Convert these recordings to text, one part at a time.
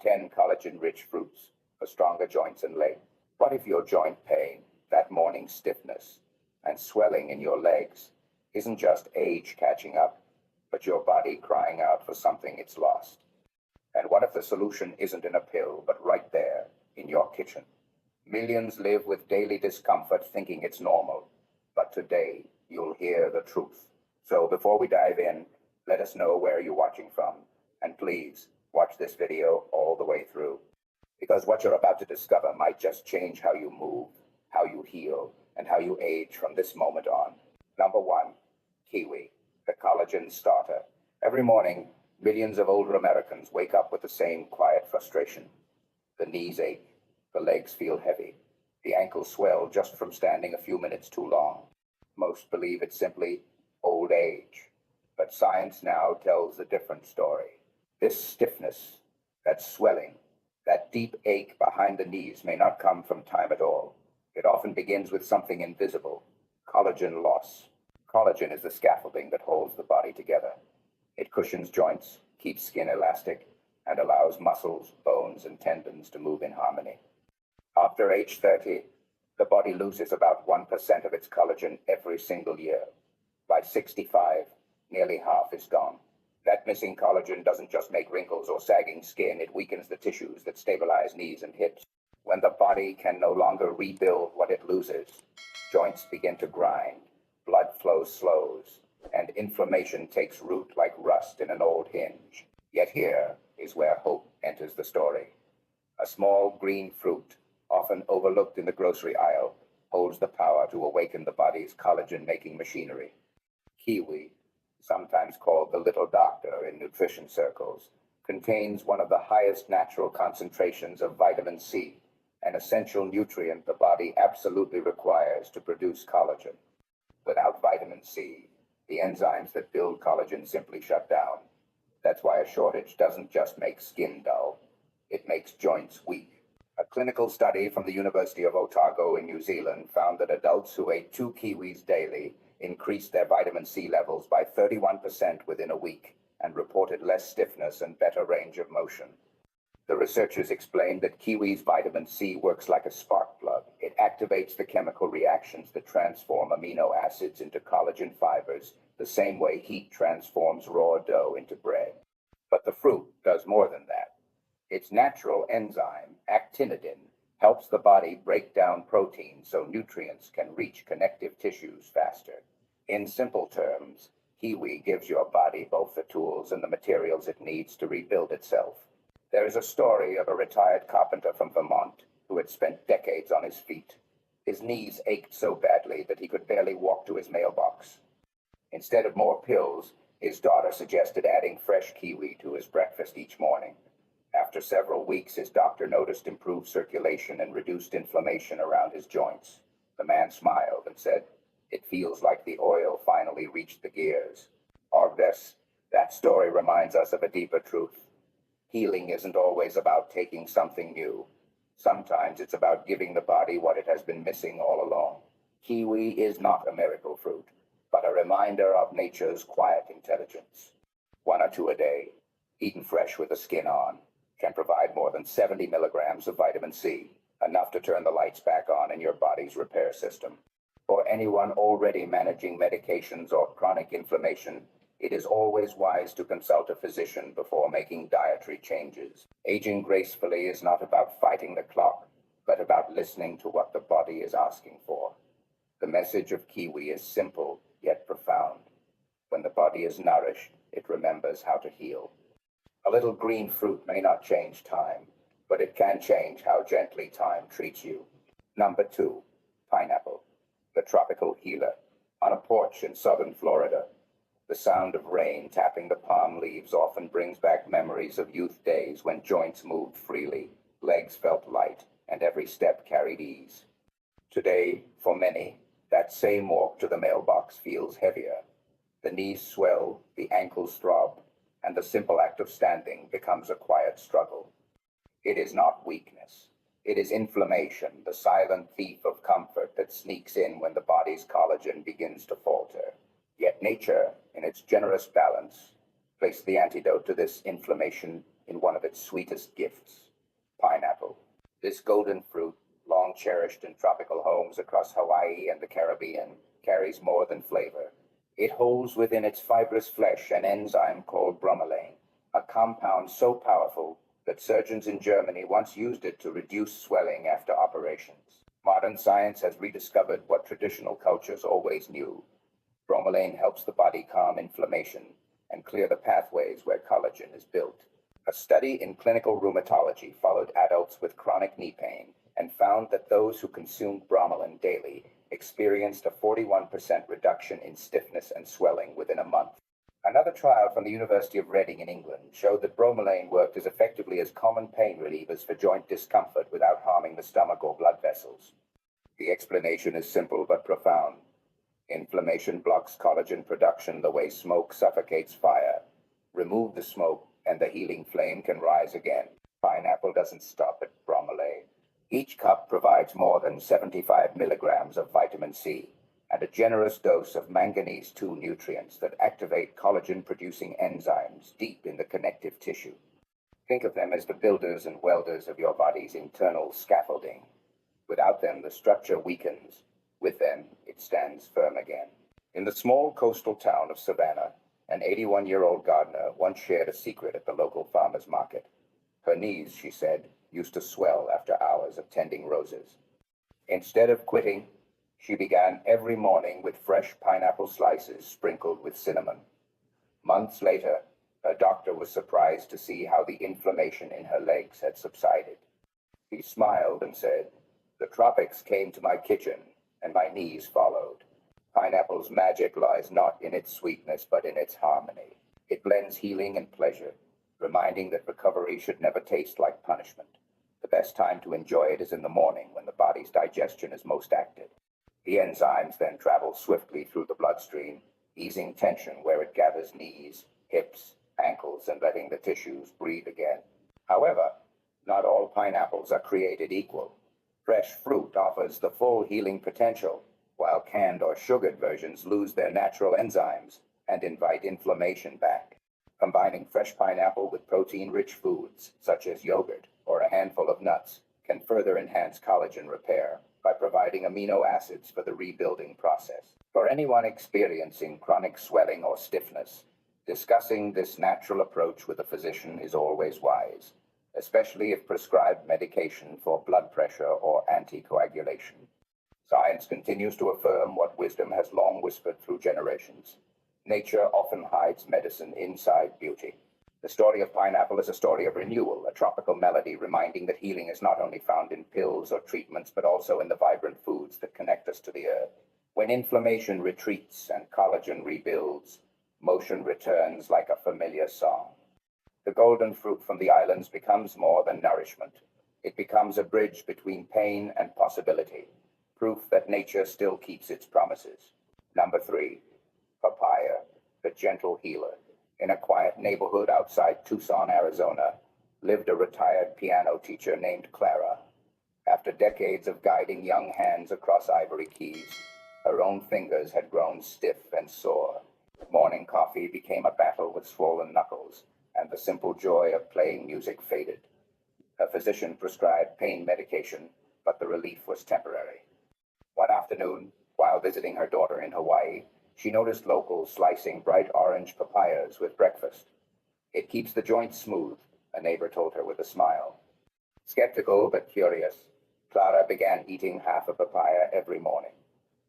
Top 10 collagen-rich fruits for stronger joints and legs. What if your joint pain, that morning stiffness, and swelling in your legs isn't just age catching up, but your body crying out for something it's lost? And what if the solution isn't in a pill, but right there in your kitchen? Millions live with daily discomfort thinking it's normal, but today you'll hear the truth. So before we dive in, let us know where you're watching from, and please watch this video all the way through, because what you're about to discover might just change how you move, how you heal, and how you age from this moment on. Number 1, kiwi, the collagen starter. Every morning, millions of older Americans wake up with the same quiet frustration. The knees ache, the legs feel heavy, the ankles swell just from standing a few minutes too long. Most believe it's simply old age, but science now tells a different story. This stiffness, that swelling, that deep ache behind the knees may not come from time at all. It often begins with something invisible: collagen loss. Collagen is the scaffolding that holds the body together. It cushions joints, keeps skin elastic, and allows muscles, bones, and tendons to move in harmony. After age 30, the body loses about 1% of its collagen every single year. By 65, nearly half is gone. That missing collagen doesn't just make wrinkles or sagging skin, it weakens the tissues that stabilize knees and hips. When the body can no longer rebuild what it loses, joints begin to grind, blood flow slows, and inflammation takes root like rust in an old hinge. Yet here is where hope enters the story. A small green fruit, often overlooked in the grocery aisle, holds the power to awaken the body's collagen-making machinery. Kiwi, sometimes called the little doctor in nutrition circles, contains one of the highest natural concentrations of vitamin C, an essential nutrient the body absolutely requires to produce collagen. Without vitamin C, the enzymes that build collagen simply shut down. That's why a shortage doesn't just make skin dull, it makes joints weak. A clinical study from the University of Otago in New Zealand found that adults who ate 2 kiwis daily increased their vitamin C levels by 31% within a week and reported less stiffness and better range of motion. The researchers explained that kiwi's vitamin C works like a spark plug. It activates the chemical reactions that transform amino acids into collagen fibers, the same way heat transforms raw dough into bread. But the fruit does more than that. Its natural enzyme, actinidin, helps the body break down proteins so nutrients can reach connective tissues faster. In simple terms, kiwi gives your body both the tools and the materials it needs to rebuild itself. There is a story of a retired carpenter from Vermont who had spent decades on his feet. His knees ached so badly that he could barely walk to his mailbox. Instead of more pills, his daughter suggested adding fresh kiwi to his breakfast each morning. After several weeks, his doctor noticed improved circulation and reduced inflammation around his joints. The man smiled and said, "It feels like the oil finally reached the gears." That story reminds us of a deeper truth. Healing isn't always about taking something new. Sometimes it's about giving the body what it has been missing all along. Kiwi is not a miracle fruit, but a reminder of nature's quiet intelligence. 1 or 2 a day, eaten fresh with the skin on, can provide more than 70 milligrams of vitamin C, enough to turn the lights back on in your body's repair system. For anyone already managing medications or chronic inflammation, it is always wise to consult a physician before making dietary changes. Aging gracefully is not about fighting the clock, but about listening to what the body is asking for. The message of kiwi is simple, yet profound. When the body is nourished, it remembers how to heal. A little green fruit may not change time, but it can change how gently time treats you. Number 2, pineapple, the tropical healer. On a porch in southern Florida, the sound of rain tapping the palm leaves often brings back memories of youth days when joints moved freely, legs felt light, and every step carried ease. Today, for many, that same walk to the mailbox feels heavier. The knees swell, the ankles throb, and the simple act of standing becomes a quiet struggle. It is not weakness. It is inflammation, the silent thief of comfort that sneaks in when the body's collagen begins to falter. Yet nature, in its generous balance, placed the antidote to this inflammation in one one of its sweetest gifts, pineapple. This golden fruit, long cherished in tropical homes across Hawaii and the Caribbean, carries more than flavor. It holds within its fibrous flesh an enzyme called bromelain, a compound so powerful that surgeons in Germany once used it to reduce swelling after operations. Modern science has rediscovered what traditional cultures always knew. Bromelain helps the body calm inflammation and clear the pathways where collagen is built. A study in clinical rheumatology followed adults with chronic knee pain and found that those who consumed bromelain daily experienced a 41% reduction in stiffness and swelling within a month. Another trial from the University of Reading in England showed that bromelain worked as effectively as common pain relievers for joint discomfort without harming the stomach or blood vessels. The explanation is simple but profound. Inflammation blocks collagen production the way smoke suffocates fire. Remove the smoke and the healing flame can rise again. Pineapple doesn't stop at bromelain. Each cup provides more than 75 milligrams of vitamin C and a generous dose of manganese 2 nutrients that activate collagen-producing enzymes deep in the connective tissue. Think of them as the builders and welders of your body's internal scaffolding. Without them, the structure weakens. With them, it stands firm again. In the small coastal town of Savannah, an 81-year-old gardener once shared a secret at the local farmer's market. Her knees, she said, used to swell after hours of tending roses. Instead of quitting, she began every morning with fresh pineapple slices sprinkled with cinnamon. Months later, her doctor was surprised to see how the inflammation in her legs had subsided. He smiled and said, "The tropics came to my kitchen, and my knees followed." Pineapple's magic lies not in its sweetness, but in its harmony. It blends healing and pleasure, reminding that recovery should never taste like punishment. The best time to enjoy it is in the morning when the body's digestion is most active. The enzymes then travel swiftly through the bloodstream, easing tension where it gathers knees, hips, ankles, and letting the tissues breathe again. However, not all pineapples are created equal. Fresh fruit offers the full healing potential, while canned or sugared versions lose their natural enzymes and invite inflammation back. Combining fresh pineapple with protein-rich foods, such as yogurt or a handful of nuts, can further enhance collagen repair by providing amino acids for the rebuilding process. For anyone experiencing chronic swelling or stiffness, discussing this natural approach with a physician is always wise, especially if prescribed medication for blood pressure or anticoagulation. Science continues to affirm what wisdom has long whispered through generations. Nature often hides medicine inside beauty. The story of pineapple is a story of renewal, a tropical melody reminding that healing is not only found in pills or treatments, but also in the vibrant foods that connect us to the earth. When inflammation retreats and collagen rebuilds, motion returns like a familiar song. The golden fruit from the islands becomes more than nourishment. It becomes a bridge between pain and possibility, proof that nature still keeps its promises. Number 3, papaya, the gentle healer. In a quiet neighborhood outside Tucson, Arizona, lived a retired piano teacher named Clara. After decades of guiding young hands across ivory keys, her own fingers had grown stiff and sore. Morning coffee became a battle with swollen knuckles, and the simple joy of playing music faded. Her physician prescribed pain medication, but the relief was temporary. One afternoon, while visiting her daughter in Hawaii, she noticed locals slicing bright orange papayas with breakfast. "It keeps the joints smooth," a neighbor told her with a smile. Skeptical but curious, Clara began eating half a papaya every morning.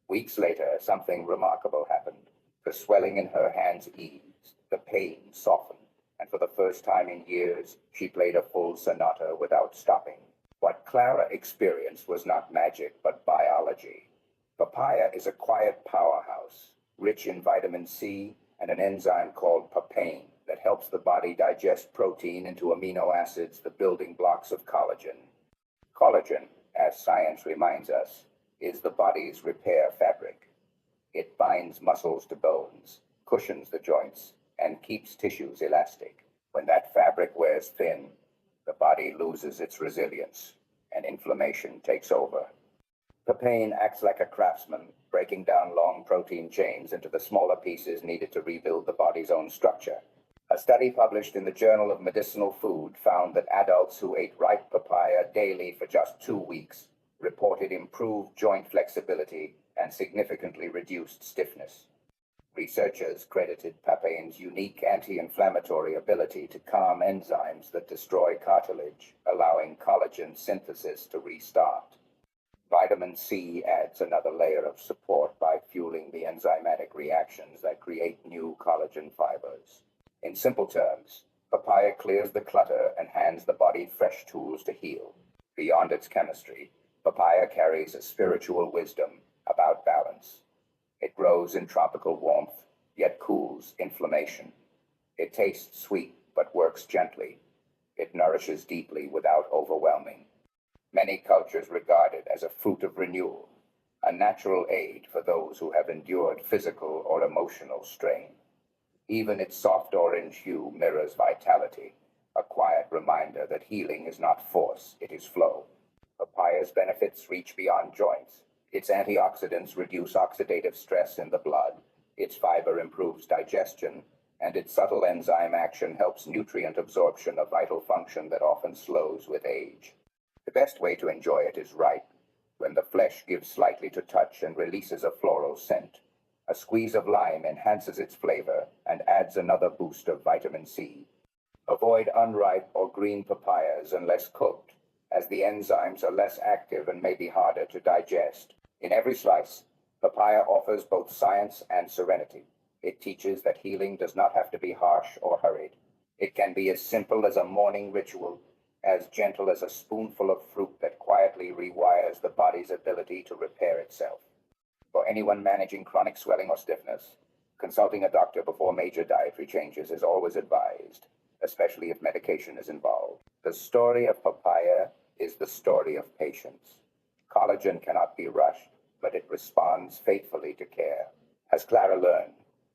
Weeks later, something remarkable happened. The swelling in her hands eased, the pain softened, and for the first time in years, she played a full sonata without stopping. What Clara experienced was not magic, but biology. Papaya is a quiet powerhouse, rich in vitamin C and an enzyme called papain that helps the body digest protein into amino acids, the building blocks of collagen. Collagen, as science reminds us, is the body's repair fabric. It binds muscles to bones, cushions the joints, and keeps tissues elastic. When that fabric wears thin, the body loses its resilience, and inflammation takes over. Papain acts like a craftsman, breaking down long protein chains into the smaller pieces needed to rebuild the body's own structure. A study published in the Journal of Medicinal Food found that adults who ate ripe papaya daily for just 2 weeks reported improved joint flexibility and significantly reduced stiffness. Researchers credited papain's unique anti-inflammatory ability to calm enzymes that destroy cartilage, allowing collagen synthesis to restart. Vitamin C adds another layer of support by fueling the enzymatic reactions that create new collagen fibers. In simple terms, papaya clears the clutter and hands the body fresh tools to heal. Beyond its chemistry, papaya carries a spiritual wisdom about balance. It grows in tropical warmth, yet cools inflammation. It tastes sweet, but works gently. It nourishes deeply without overwhelming. Many cultures regard it as a fruit of renewal, a natural aid for those who have endured physical or emotional strain. Even its soft orange hue mirrors vitality, a quiet reminder that healing is not force, it is flow. Papaya's benefits reach beyond joints. Its antioxidants reduce oxidative stress in the blood, its fiber improves digestion, and its subtle enzyme action helps nutrient absorption, a vital function that often slows with age. The best way to enjoy it is ripe, when the flesh gives slightly to touch and releases a floral scent. A squeeze of lime enhances its flavor and adds another boost of vitamin C. Avoid unripe or green papayas unless cooked, as the enzymes are less active and may be harder to digest. In every slice, papaya offers both science and serenity. It teaches that healing does not have to be harsh or hurried. It can be as simple as a morning ritual, as gentle as a spoonful of fruit that quietly rewires the body's ability to repair itself. For anyone managing chronic swelling or stiffness, consulting a doctor before major dietary changes is always advised, especially if medication is involved. The story of papaya is the story of patience. Collagen cannot be rushed, but it responds faithfully to care. As Clara learned,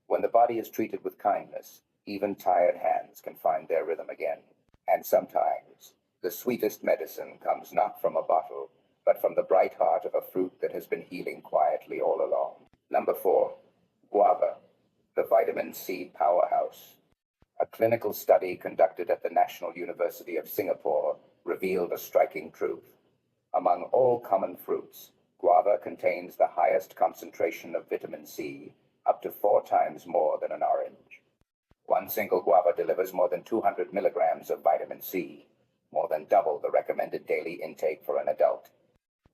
when the body is treated with kindness, even tired hands can find their rhythm again. And sometimes, the sweetest medicine comes not from a bottle, but from the bright heart of a fruit that has been healing quietly all along. Number 4, guava, the vitamin C powerhouse. A clinical study conducted at the National University of Singapore revealed a striking truth. Among all common fruits, guava contains the highest concentration of vitamin C, up to 4 times more than an orange. One single guava delivers more than 200 milligrams of vitamin C, more than double the recommended daily intake for an adult.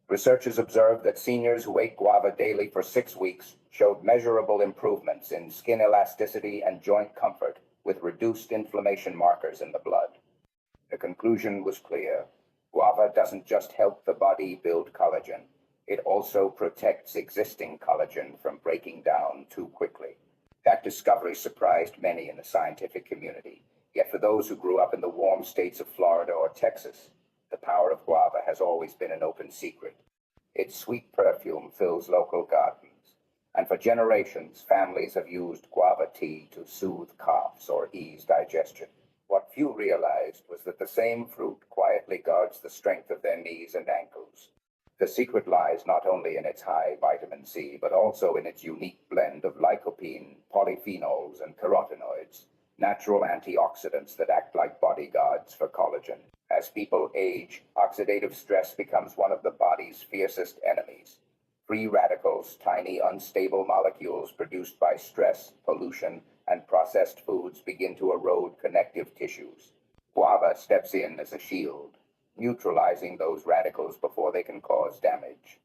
Researchers observed that seniors who ate guava daily for 6 weeks showed measurable improvements in skin elasticity and joint comfort, with reduced inflammation markers in the blood. The conclusion was clear. Guava doesn't just help the body build collagen, it also protects existing collagen from breaking down too quickly. That discovery surprised many in the scientific community, yet for those who grew up in the warm states of Florida or Texas, the power of guava has always been an open secret. Its sweet perfume fills local gardens, and for generations, families have used guava tea to soothe coughs or ease digestion. What few realized was that the same fruit quietly guards the strength of their knees and ankles. The secret lies not only in its high vitamin C, but also in its unique blend of lycopene, polyphenols, and carotenoids, natural antioxidants that act like bodyguards for collagen. As people age, oxidative stress becomes one of the body's fiercest enemies. Free radicals, tiny unstable molecules produced by stress, pollution, and processed foods, begin to erode connective tissues. Guava steps in as a shield, neutralizing those radicals before they can cause damage.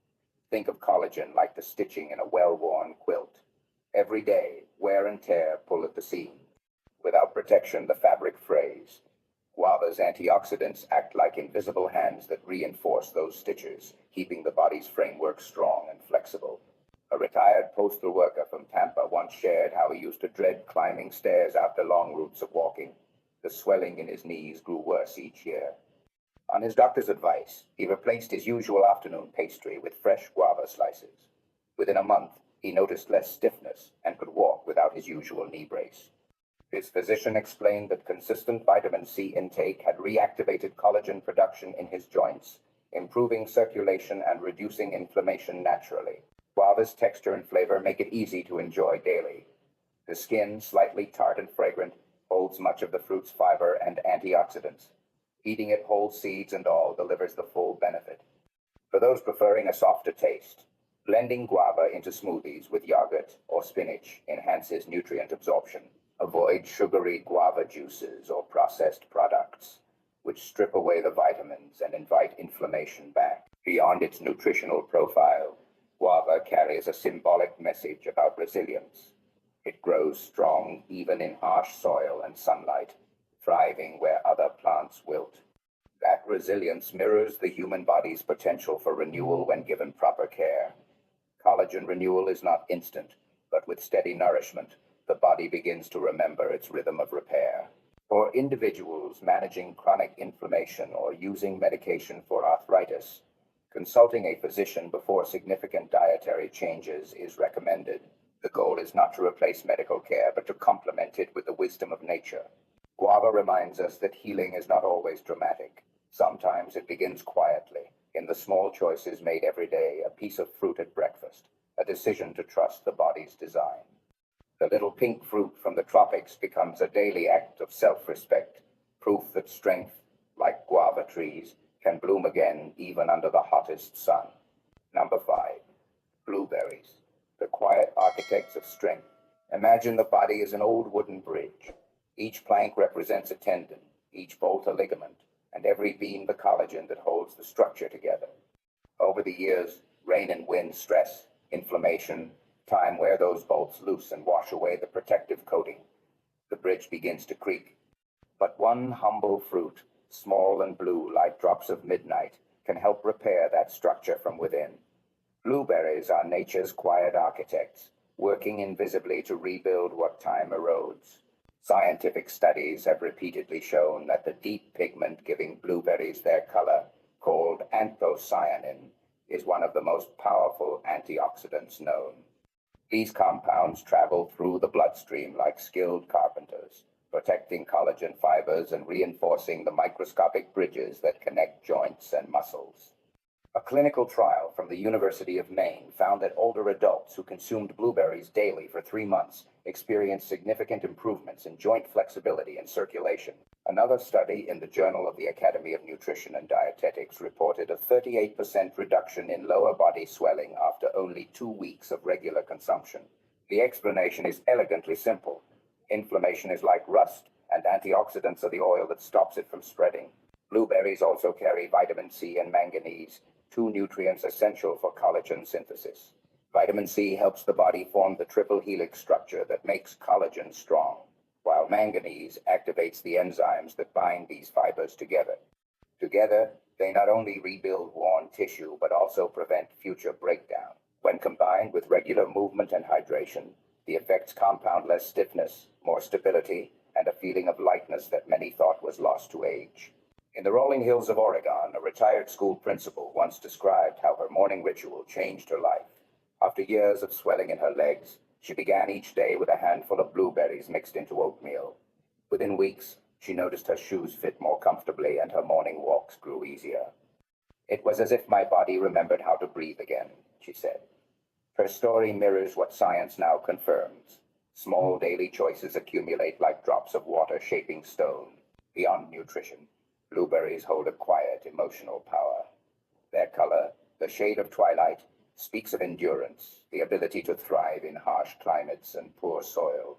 Think of collagen like the stitching in a well-worn quilt. Every day, wear and tear pull at the seam. Without protection, the fabric frays. Guava's antioxidants act like invisible hands that reinforce those stitches, keeping the body's framework strong and flexible. A retired postal worker from Tampa once shared how he used to dread climbing stairs after long routes of walking. The swelling in his knees grew worse each year. On his doctor's advice, he replaced his usual afternoon pastry with fresh guava slices. Within a month, he noticed less stiffness and could walk without his usual knee brace. His physician explained that consistent vitamin C intake had reactivated collagen production in his joints, improving circulation and reducing inflammation naturally. Guava's texture and flavor make it easy to enjoy daily. The skin, slightly tart and fragrant, holds much of the fruit's fiber and antioxidants. Eating it whole, seeds and all, delivers the full benefit. For those preferring a softer taste, blending guava into smoothies with yogurt or spinach enhances nutrient absorption. Avoid sugary guava juices or processed products, which strip away the vitamins and invite inflammation back. Beyond its nutritional profile, guava carries a symbolic message about resilience. It grows strong even in harsh soil and sunlight, thriving where other plants wilt. That resilience mirrors the human body's potential for renewal when given proper care. Collagen renewal is not instant, but with steady nourishment, the body begins to remember its rhythm of repair. For individuals managing chronic inflammation or using medication for arthritis, consulting a physician before significant dietary changes is recommended. The goal is not to replace medical care, but to complement it with the wisdom of nature. Guava reminds us that healing is not always dramatic. Sometimes it begins quietly, in the small choices made every day, a piece of fruit at breakfast, a decision to trust the body's design. The little pink fruit from the tropics becomes a daily act of self-respect, proof that strength, like guava trees, can bloom again even under the hottest sun. Number 5. Blueberries, the quiet architects of strength. Imagine the body as an old wooden bridge. Each plank represents a tendon, each bolt a ligament, and every beam the collagen that holds the structure together. Over the years, rain and wind, stress, inflammation, time wear those bolts loose and wash away the protective coating. The bridge begins to creak. But one humble fruit, small and blue like drops of midnight, can help repair that structure from within. Blueberries are nature's quiet architects, working invisibly to rebuild what time erodes. Scientific studies have repeatedly shown that the deep pigment giving blueberries their color, called anthocyanin, is one of the most powerful antioxidants known. These compounds travel through the bloodstream like skilled carpenters, protecting collagen fibers and reinforcing the microscopic bridges that connect joints and muscles. A clinical trial from the University of Maine found that older adults who consumed blueberries daily for 3 months experienced significant improvements in joint flexibility and circulation. Another study in the Journal of the Academy of Nutrition and Dietetics reported a 38% reduction in lower body swelling after only 2 weeks of regular consumption. The explanation is elegantly simple. Inflammation is like rust, and antioxidants are the oil that stops it from spreading. Blueberries also carry vitamin C and manganese, 2 nutrients essential for collagen synthesis. Vitamin C helps the body form the triple helix structure that makes collagen strong, while manganese activates the enzymes that bind these fibers together. Together, they not only rebuild worn tissue, but also prevent future breakdown. When combined with regular movement and hydration, the effects compound less stiffness, more stability, and a feeling of lightness that many thought was lost to age. In the rolling hills of Oregon, a retired school principal once described how her morning ritual changed her life. After years of swelling in her legs, she began each day with a handful of blueberries mixed into oatmeal. Within weeks, she noticed her shoes fit more comfortably and her morning walks grew easier. "It was as if my body remembered how to breathe again," she said. Her story mirrors what science now confirms. Small daily choices accumulate like drops of water shaping stone. Beyond nutrition, blueberries hold a quiet emotional power. Their color, the shade of twilight, speaks of endurance, the ability to thrive in harsh climates and poor soil.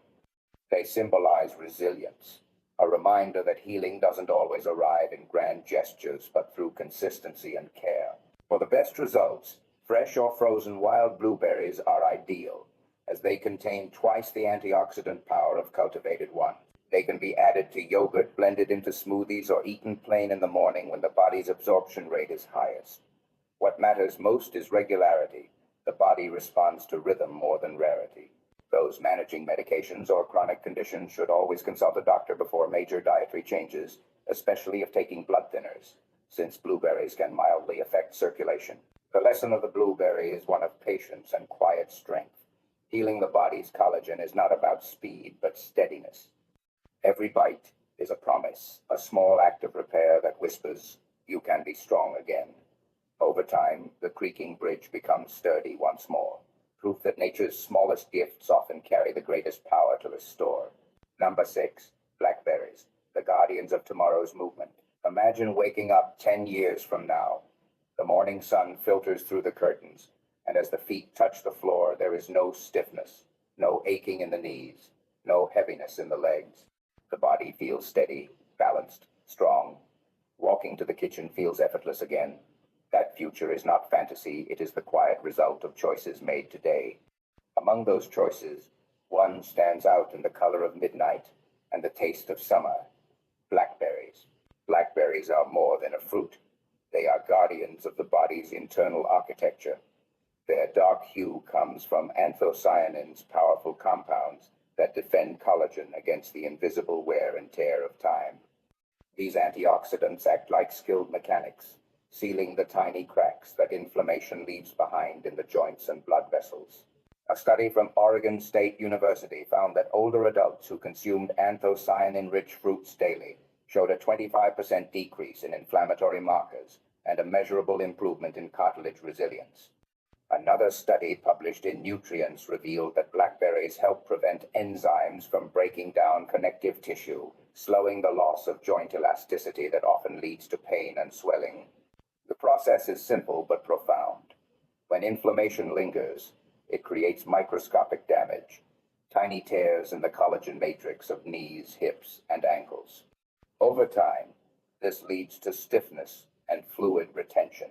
They symbolize resilience, a reminder that healing doesn't always arrive in grand gestures, but through consistency and care. For the best results, fresh or frozen wild blueberries are ideal, as they contain twice the antioxidant power of cultivated ones. They can be added to yogurt, blended into smoothies, or eaten plain in the morning when the body's absorption rate is highest. What matters most is regularity. The body responds to rhythm more than rarity. Those managing medications or chronic conditions should always consult a doctor before major dietary changes, especially if taking blood thinners, since blueberries can mildly affect circulation. The lesson of the blueberry is one of patience and quiet strength. Healing the body's collagen is not about speed, but steadiness. Every bite is a promise, a small act of repair that whispers, "You can be strong again." Over time, the creaking bridge becomes sturdy once more, proof that nature's smallest gifts often carry the greatest power to restore. Number 6. guardians of tomorrow's movement. Imagine waking up 10 years from now. The morning sun filters through the curtains, and as the feet touch the floor, there is no stiffness, no aching in the knees, no heaviness in the legs. The body feels steady, balanced, strong. Walking to the kitchen feels effortless again. That future is not fantasy, it is the quiet result of choices made today. Among those choices, one stands out in the color of midnight and the taste of summer: blackberries. Blackberries are more than a fruit. They are guardians of the body's internal architecture. Their dark hue comes from anthocyanins, powerful compounds that defend collagen against the invisible wear and tear of time. These antioxidants act like skilled mechanics, sealing the tiny cracks that inflammation leaves behind in the joints and blood vessels. A study from Oregon State University found that older adults who consumed anthocyanin-rich fruits daily showed a 25% decrease in inflammatory markers and a measurable improvement in cartilage resilience. Another study published in Nutrients revealed that blackberries help prevent enzymes from breaking down connective tissue, slowing the loss of joint elasticity that often leads to pain and swelling. The process is simple but profound. When inflammation lingers, it creates microscopic damage, tiny tears in the collagen matrix of knees, hips, and ankles. Over time, this leads to stiffness and fluid retention.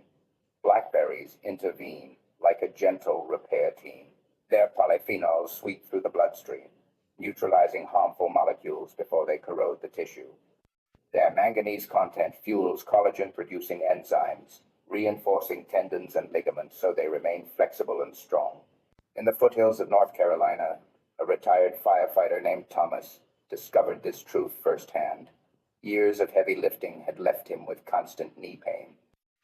Blackberries intervene like a gentle repair team. Their polyphenols sweep through the bloodstream, neutralizing harmful molecules before they corrode the tissue. Their manganese content fuels collagen-producing enzymes, reinforcing tendons and ligaments so they remain flexible and strong. In the foothills of North Carolina, a retired firefighter named Thomas discovered this truth firsthand. Years of heavy lifting had left him with constant knee pain.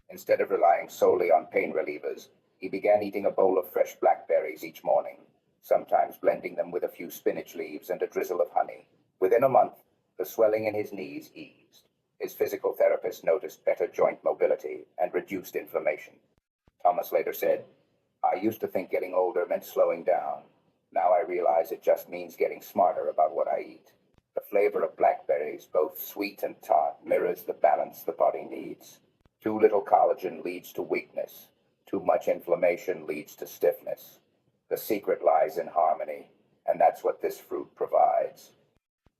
Instead of relying solely on pain relievers, he began eating a bowl of fresh blackberries each morning, sometimes blending them with a few spinach leaves and a drizzle of honey. Within a month, the swelling in his knees eased. His physical therapist noticed better joint mobility and reduced inflammation. Thomas later said, "I used to think getting older meant slowing down. Now I realize it just means getting smarter about what I eat." The flavor of blackberries, both sweet and tart, mirrors the balance the body needs. Too little collagen leads to weakness. Too much inflammation leads to stiffness. The secret lies in harmony, and that's what this fruit provides.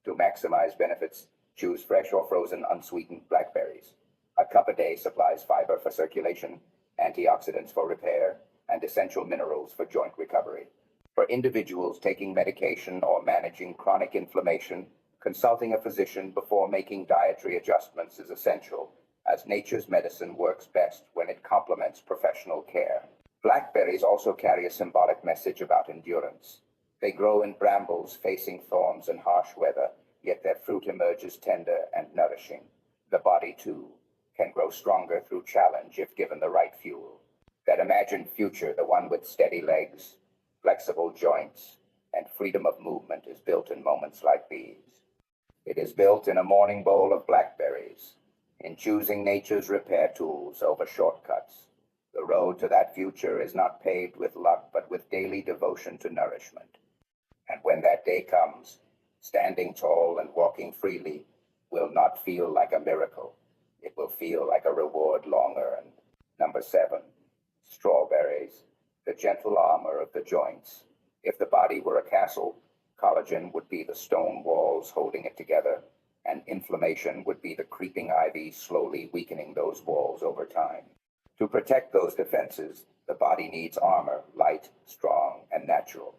To maximize benefits, choose fresh or frozen unsweetened blackberries. A cup a day supplies fiber for circulation, antioxidants for repair, and essential minerals for joint recovery. For individuals taking medication or managing chronic inflammation, consulting a physician before making dietary adjustments is essential, as nature's medicine works best when it complements professional care. Blackberries also carry a symbolic message about endurance. They grow in brambles facing thorns and harsh weather, yet their fruit emerges tender and nourishing. The body, too, can grow stronger through challenge if given the right fuel. That imagined future, the one with steady legs, flexible joints, and freedom of movement, is built in moments like these. It is built in a morning bowl of blackberries, in choosing nature's repair tools over shortcuts. The road to that future is not paved with luck, but with daily devotion to nourishment. And when that day comes, standing tall and walking freely will not feel like a miracle. It will feel like a reward long earned. Number 7, strawberries, the gentle armor of the joints. If the body were a castle, collagen would be the stone walls holding it together, and inflammation would be the creeping ivy slowly weakening those walls over time. To protect those defenses, the body needs armor, light, strong, and natural.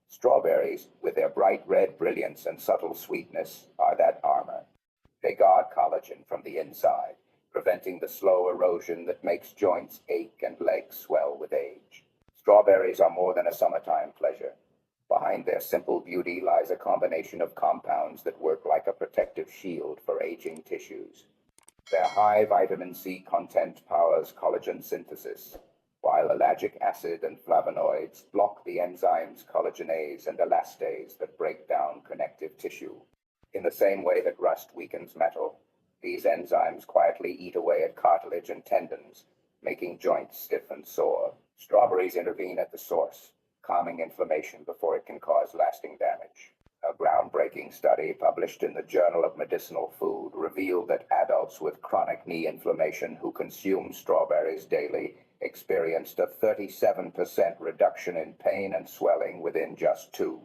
Strawberries, with their bright red brilliance and subtle sweetness, are that armor. They guard collagen from the inside, preventing the slow erosion that makes joints ache and legs swell with age. Strawberries are more than a summertime pleasure. Behind their simple beauty lies a combination of compounds that work like a protective shield for aging tissues. Their high vitamin C content powers collagen synthesis, while ellagic acid and flavonoids block the enzymes collagenase and elastase that break down connective tissue. In the same way that rust weakens metal, these enzymes quietly eat away at cartilage and tendons, making joints stiff and sore. Strawberries intervene at the source, calming inflammation before it can cause lasting damage. A groundbreaking study published in the Journal of Medicinal Food revealed that adults with chronic knee inflammation who consumed strawberries daily experienced a 37% reduction in pain and swelling within just 2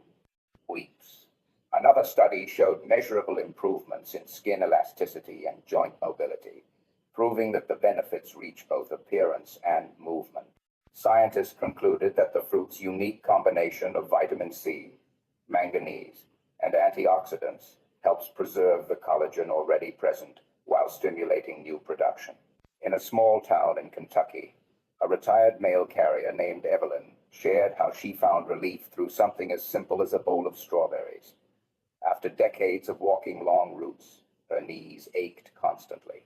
weeks. Another study showed measurable improvements in skin elasticity and joint mobility, proving that the benefits reach both appearance and movement. Scientists concluded that the fruit's unique combination of vitamin C, manganese, and antioxidants helps preserve the collagen already present while stimulating new production. In a small town in Kentucky, a retired mail carrier named Evelyn shared how she found relief through something as simple as a bowl of strawberries. After decades of walking long routes, her knees ached constantly.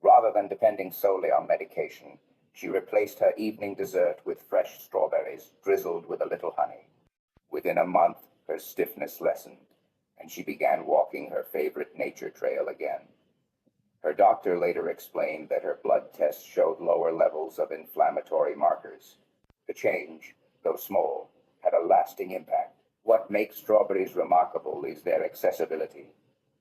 Rather than depending solely on medication, she replaced her evening dessert with fresh strawberries drizzled with a little honey. Within a month, her stiffness lessened, and she began walking her favorite nature trail again. Her doctor later explained that her blood tests showed lower levels of inflammatory markers. The change, though small, had a lasting impact. What makes strawberries remarkable is their accessibility.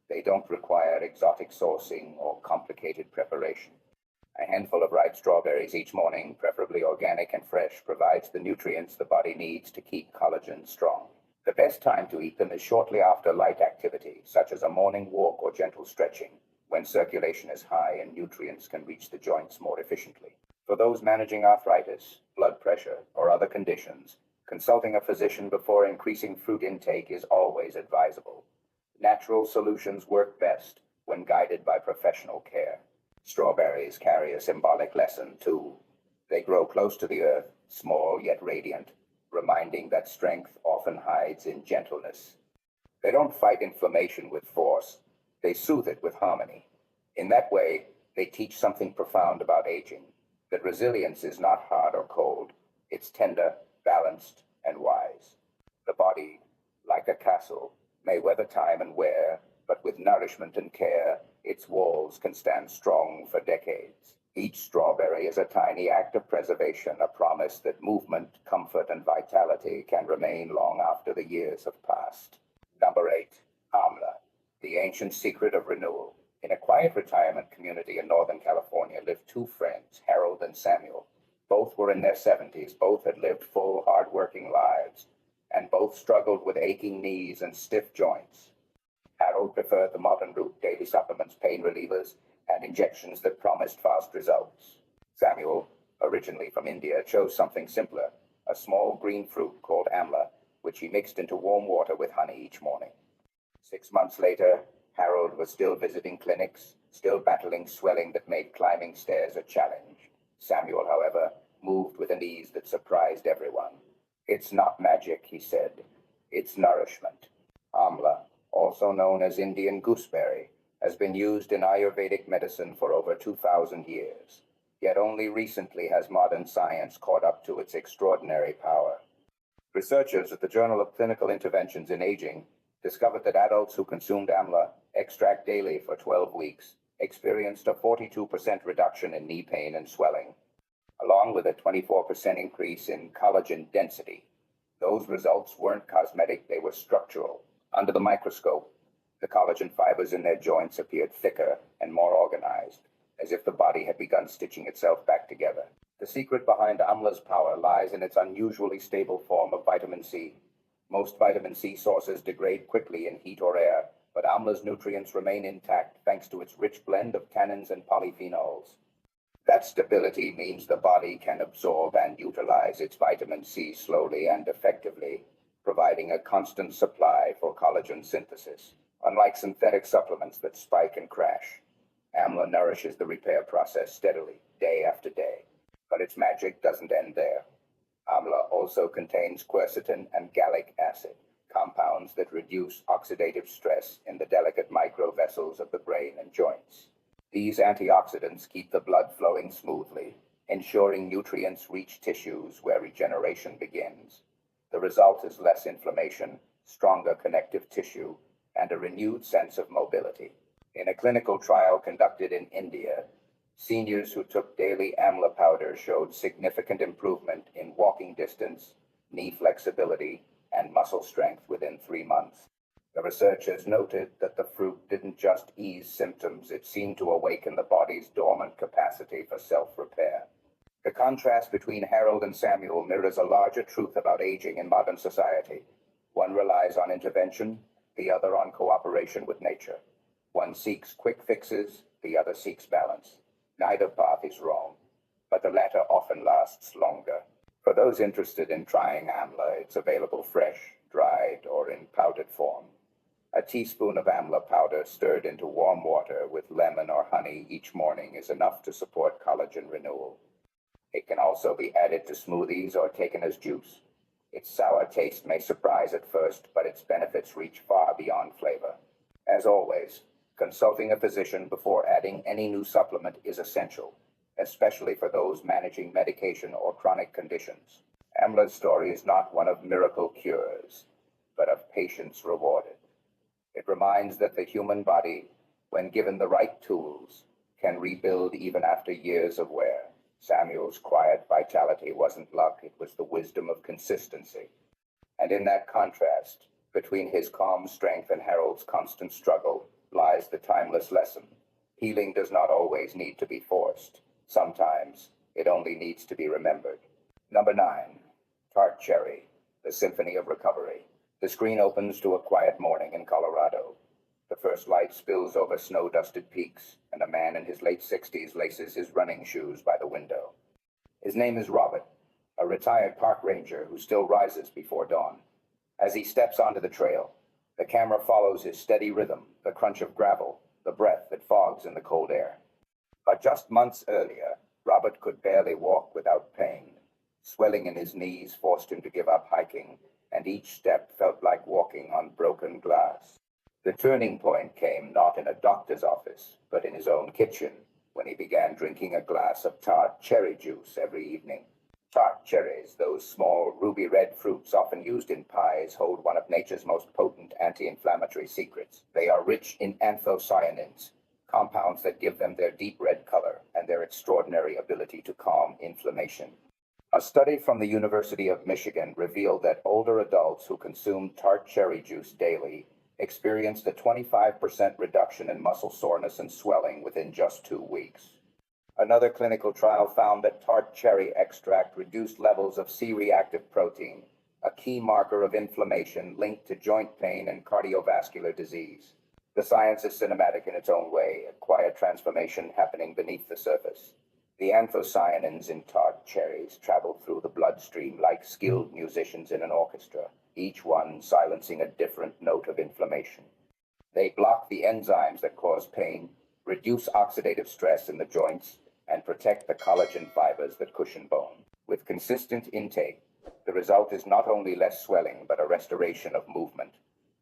They don't require exotic sourcing or complicated preparation. A handful of ripe strawberries each morning, preferably organic and fresh, provides the nutrients the body needs to keep collagen strong. The best time to eat them is shortly after light activity, such as a morning walk or gentle stretching, when circulation is high and nutrients can reach the joints more efficiently. For those managing arthritis, blood pressure, or other conditions, consulting a physician before increasing fruit intake is always advisable. Natural solutions work best when guided by professional care. Strawberries carry a symbolic lesson, too. They grow close to the earth, small yet radiant, reminding that strength often hides in gentleness. They don't fight inflammation with force, they soothe it with harmony. In that way, they teach something profound about aging, that resilience is not hard or cold, it's tender, balanced, and wise. The body, like a castle, may weather time and wear, but with nourishment and care, its walls can stand strong for decades. Each strawberry is a tiny act of preservation, a promise that movement, comfort, and vitality can remain long after the years have passed. Number 8. Amla, the ancient secret of renewal. In a quiet retirement community in Northern California lived two friends, Harold and Samuel. Both were in their 70s, both had lived full, hard-working lives, and both struggled with aching knees and stiff joints. Harold preferred the modern route, daily supplements, pain relievers, and injections that promised fast results. Samuel, originally from India, chose something simpler, a small green fruit called amla, which he mixed into warm water with honey each morning. 6 months later, Harold was still visiting clinics, still battling swelling that made climbing stairs a challenge. Samuel, however, moved with an ease that surprised everyone. "It's not magic," he said. "It's nourishment." Amla, also known as Indian gooseberry, has been used in Ayurvedic medicine for over 2,000 years. Yet only recently has modern science caught up to its extraordinary power. Researchers at the Journal of Clinical Interventions in Aging discovered that adults who consumed amla extract daily for 12 weeks experienced a 42% reduction in knee pain and swelling, along with a 24% increase in collagen density. Those results weren't cosmetic, they were structural. Under the microscope, the collagen fibers in their joints appeared thicker and more organized, as if the body had begun stitching itself back together. The secret behind amla's power lies in its unusually stable form of vitamin C. Most vitamin C sources degrade quickly in heat or air, but amla's nutrients remain intact thanks to its rich blend of tannins and polyphenols. That stability means the body can absorb and utilize its vitamin C slowly and effectively, providing a constant supply for collagen synthesis. Unlike synthetic supplements that spike and crash, amla nourishes the repair process steadily, day after day. But its magic doesn't end there. Amla also contains quercetin and gallic acid, compounds that reduce oxidative stress in the delicate microvessels of the brain and joints. These antioxidants keep the blood flowing smoothly, ensuring nutrients reach tissues where regeneration begins. The result is less inflammation, stronger connective tissue, and a renewed sense of mobility. In a clinical trial conducted in India, seniors who took daily amla powder showed significant improvement in walking distance, knee flexibility, and muscle strength within 3 months. The researchers noted that the fruit didn't just ease symptoms, it seemed to awaken the body's dormant capacity for self-repair. The contrast between Harold and Samuel mirrors a larger truth about aging in modern society. One relies on intervention, the other on cooperation with nature. One seeks quick fixes, the other seeks balance. Neither path is wrong, but the latter often lasts longer. For those interested in trying amla, it's available fresh, dried, or in powdered form. A teaspoon of amla powder stirred into warm water with lemon or honey each morning is enough to support collagen renewal. It can also be added to smoothies or taken as juice. Its sour taste may surprise at first, but its benefits reach far beyond flavor. As always, consulting a physician before adding any new supplement is essential, especially for those managing medication or chronic conditions. Amla's story is not one of miracle cures, but of patience rewarded. It reminds that the human body, when given the right tools, can rebuild even after years of wear. Samuel's quiet vitality wasn't luck, it was the wisdom of consistency. And in that contrast, between his calm strength and Harold's constant struggle, lies the timeless lesson. Healing does not always need to be forced. Sometimes it only needs to be remembered. Number 9. Tart Cherry, the Symphony of Recovery. The screen opens to a quiet morning in Colorado. The first light spills over snow-dusted peaks, and a man in his late 60s laces his running shoes by the window. His name is Robert, a retired park ranger who still rises before dawn. As he steps onto the trail, the camera follows his steady rhythm, the crunch of gravel, the breath that fogs in the cold air. But just months earlier, Robert could barely walk without pain. Swelling in his knees forced him to give up hiking, and each step felt like walking on broken glass. The turning point came not in a doctor's office, but in his own kitchen, when he began drinking a glass of tart cherry juice every evening. Tart cherries, those small ruby-red fruits often used in pies, hold one of nature's most potent anti-inflammatory secrets. They are rich in anthocyanins, compounds that give them their deep red color and their extraordinary ability to calm inflammation. A study from the University of Michigan revealed that older adults who consumed tart cherry juice daily experienced a 25% reduction in muscle soreness and swelling within just 2 weeks. Another clinical trial found that tart cherry extract reduced levels of C-reactive protein, a key marker of inflammation linked to joint pain and cardiovascular disease. The science is cinematic in its own way, a quiet transformation happening beneath the surface. The anthocyanins in tart cherries travel through the bloodstream like skilled musicians in an orchestra, each one silencing a different note of inflammation. They block the enzymes that cause pain, reduce oxidative stress in the joints, and protect the collagen fibers that cushion bone. With consistent intake, the result is not only less swelling, but a restoration of movement,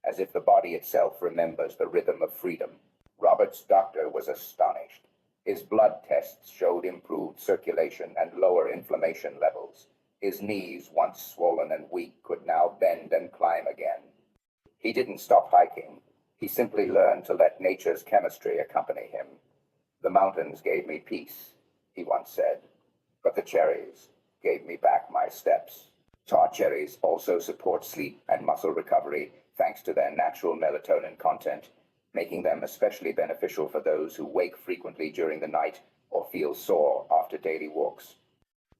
as if the body itself remembers the rhythm of freedom. Robert's doctor was astonished. His blood tests showed improved circulation and lower inflammation levels. His knees, once swollen and weak, could now bend and climb again. He didn't stop hiking. He simply learned to let nature's chemistry accompany him. "The mountains gave me peace," he once said, "but the cherries gave me back my steps." Tart cherries also support sleep and muscle recovery thanks to their natural melatonin content, making them especially beneficial for those who wake frequently during the night or feel sore after daily walks.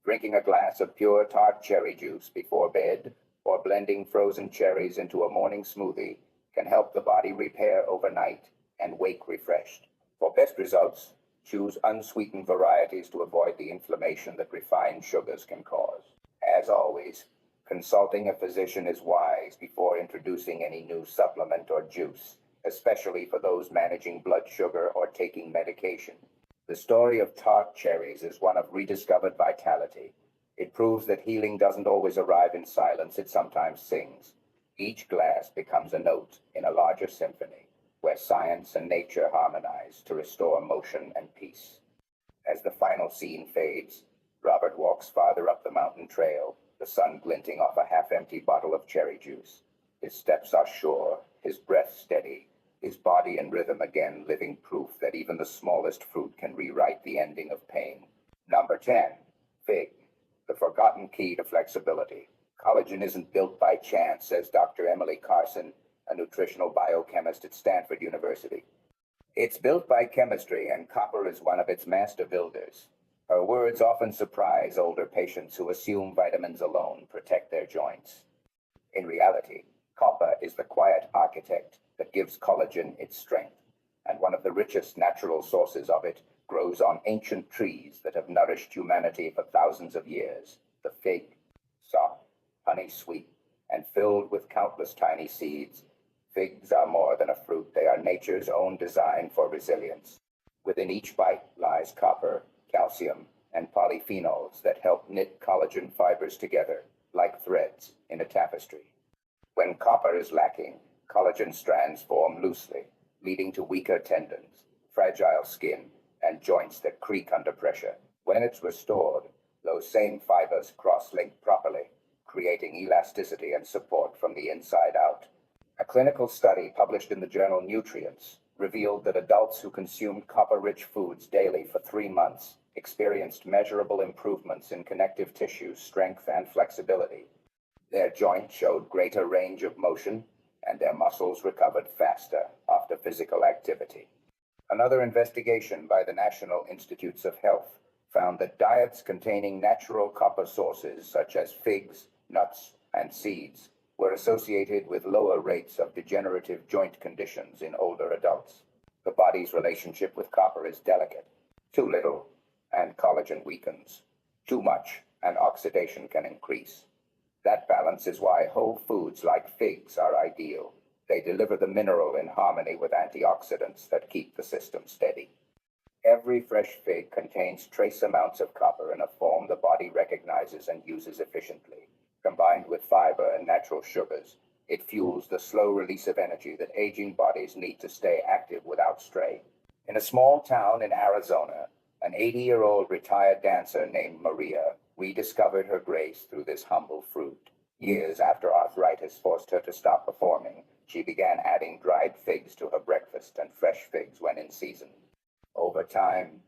Drinking a glass of pure tart cherry juice before bed or blending frozen cherries into a morning smoothie can help the body repair overnight and wake refreshed. For best results, choose unsweetened varieties to avoid the inflammation that refined sugars can cause. As always, consulting a physician is wise before introducing any new supplement or juice, especially for those managing blood sugar or taking medication. The story of tart cherries is one of rediscovered vitality. It proves that healing doesn't always arrive in silence, it sometimes sings. Each glass becomes a note in a larger symphony, where science and nature harmonize to restore motion and peace. As the final scene fades, Robert walks farther up the mountain trail, the sun glinting off a half-empty bottle of cherry juice. His steps are sure, his breath steady, his body in rhythm again, living proof that even the smallest fruit can rewrite the ending of pain. Number 10. Fig, the forgotten key to flexibility. Collagen isn't built by chance, says Dr. Emily Carson, a nutritional biochemist at Stanford University. It's built by chemistry, and copper is one of its master builders. Her words often surprise older patients who assume vitamins alone protect their joints. In reality, copper is the quiet architect that gives collagen its strength, and one of the richest natural sources of it grows on ancient trees that have nourished humanity for thousands of years. The fig, soft, honey sweet, and filled with countless tiny seeds, figs are more than a fruit. They are nature's own design for resilience. Within each bite lies copper, calcium, and polyphenols that help knit collagen fibers together like threads in a tapestry. When copper is lacking, collagen strands form loosely, leading to weaker tendons, fragile skin, and joints that creak under pressure. When it's restored, those same fibers cross-link properly, creating elasticity and support from the inside out. A clinical study published in the journal Nutrients revealed that adults who consumed copper-rich foods daily for 3 months experienced measurable improvements in connective tissue strength and flexibility. Their joints showed greater range of motion, and their muscles recovered faster after physical activity. Another investigation by the National Institutes of Health found that diets containing natural copper sources such as figs, nuts, and seeds were associated with lower rates of degenerative joint conditions in older adults. The body's relationship with copper is delicate. Too little, and collagen weakens. Too much, and oxidation can increase. That balance is why whole foods like figs are ideal. They deliver the mineral in harmony with antioxidants that keep the system steady. Every fresh fig contains trace amounts of copper in a form the body recognizes and uses efficiently. Combined with fiber and natural sugars, it fuels the slow release of energy that aging bodies need to stay active without strain. In a small town in Arizona, an 80-year-old retired dancer named Maria rediscovered her grace through this humble fruit. Years after arthritis forced her to stop performing, she began adding dried figs to her breakfast and fresh figs when in season. Over time,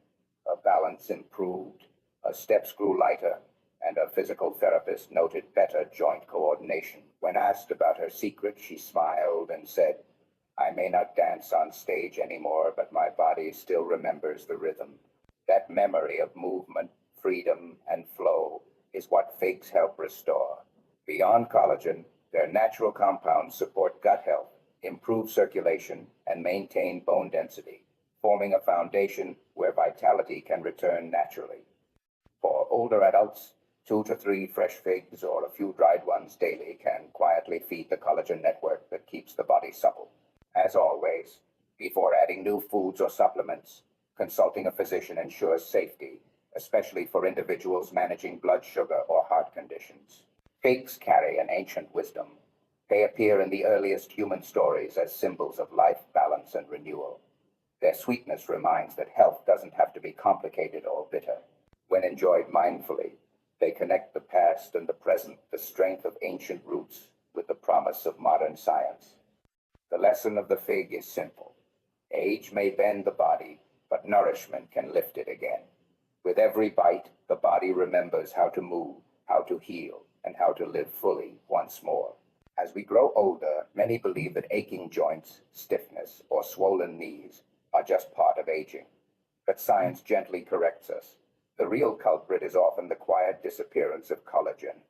her balance improved, her steps grew lighter, and her physical therapist noted better joint coordination. When asked about her secret, she smiled and said, "I may not dance on stage anymore, but my body still remembers the rhythm. That memory of movement, freedom, and flow is what figs help restore." Beyond collagen, their natural compounds support gut health, improve circulation, and maintain bone density, forming a foundation where vitality can return naturally. For older adults, 2 to 3 fresh figs or a few dried ones daily can quietly feed the collagen network that keeps the body supple. As always, before adding new foods or supplements, consulting a physician ensures safety, especially for individuals managing blood sugar or heart conditions. Figs carry an ancient wisdom. They appear in the earliest human stories as symbols of life, balance, and renewal. Their sweetness reminds that health doesn't have to be complicated or bitter. When enjoyed mindfully, they connect the past and the present, the strength of ancient roots, with the promise of modern science. The lesson of the fig is simple. Age may bend the body, but nourishment can lift it again. With every bite, the body remembers how to move, how to heal, and how to live fully once more. As we grow older, many believe that aching joints, stiffness, or swollen knees are just part of aging. But science gently corrects us. The real culprit is often the quiet disappearance of collagen,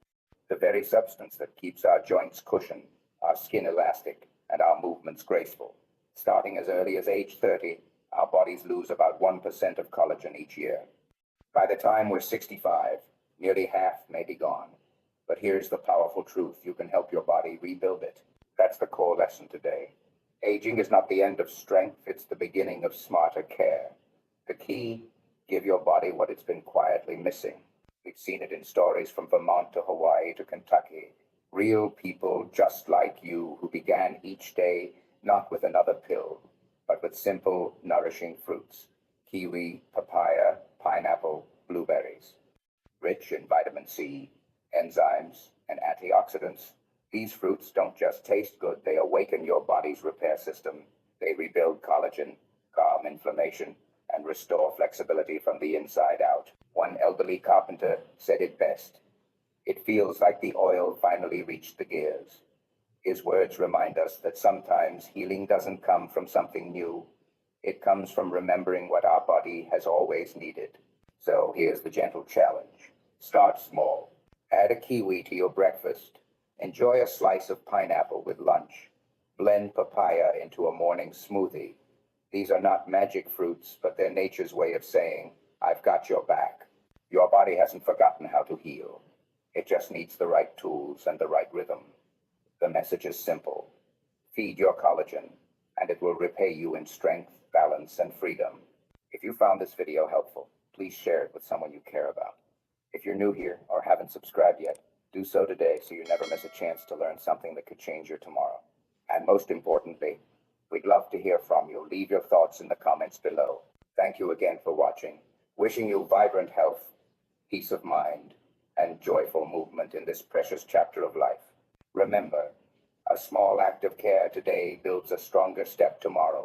the very substance that keeps our joints cushioned, our skin elastic, and our movements graceful. Starting as early as age 30, our bodies lose about 1% of collagen each year. By the time we're 65, nearly half may be gone. But here's the powerful truth: you can help your body rebuild it. That's the core lesson today. Aging is not the end of strength, it's the beginning of smarter care. The key: give your body what it's been quietly missing. We've seen it in stories from Vermont to Hawaii to Kentucky. Real people just like you who began each day not with another pill, but with simple, nourishing fruits: kiwi, papaya, pineapple, blueberries. Rich in vitamin C, enzymes, and antioxidants, these fruits don't just taste good, they awaken your body's repair system. They rebuild collagen, calm inflammation, and restore flexibility from the inside out. One elderly carpenter said it best: "It feels like the oil finally reached the gears." His words remind us that sometimes healing doesn't come from something new. It comes from remembering what our body has always needed. So here's the gentle challenge. Start small. Add a kiwi to your breakfast. Enjoy a slice of pineapple with lunch. Blend papaya into a morning smoothie. These are not magic fruits, but they're nature's way of saying, I've got your back. Your body hasn't forgotten how to heal. It just needs the right tools and the right rhythm. The message is simple. Feed your collagen, and it will repay you in strength, balance, and freedom. If you found this video helpful, please share it with someone you care about. If you're new here or haven't subscribed yet, do so today so you never miss a chance to learn something that could change your tomorrow. And most importantly, we'd love to hear from you. Leave your thoughts in the comments below. Thank you again for watching. Wishing you vibrant health, peace of mind, and joyful movement in this precious chapter of life. Remember, a small act of care today builds a stronger step tomorrow.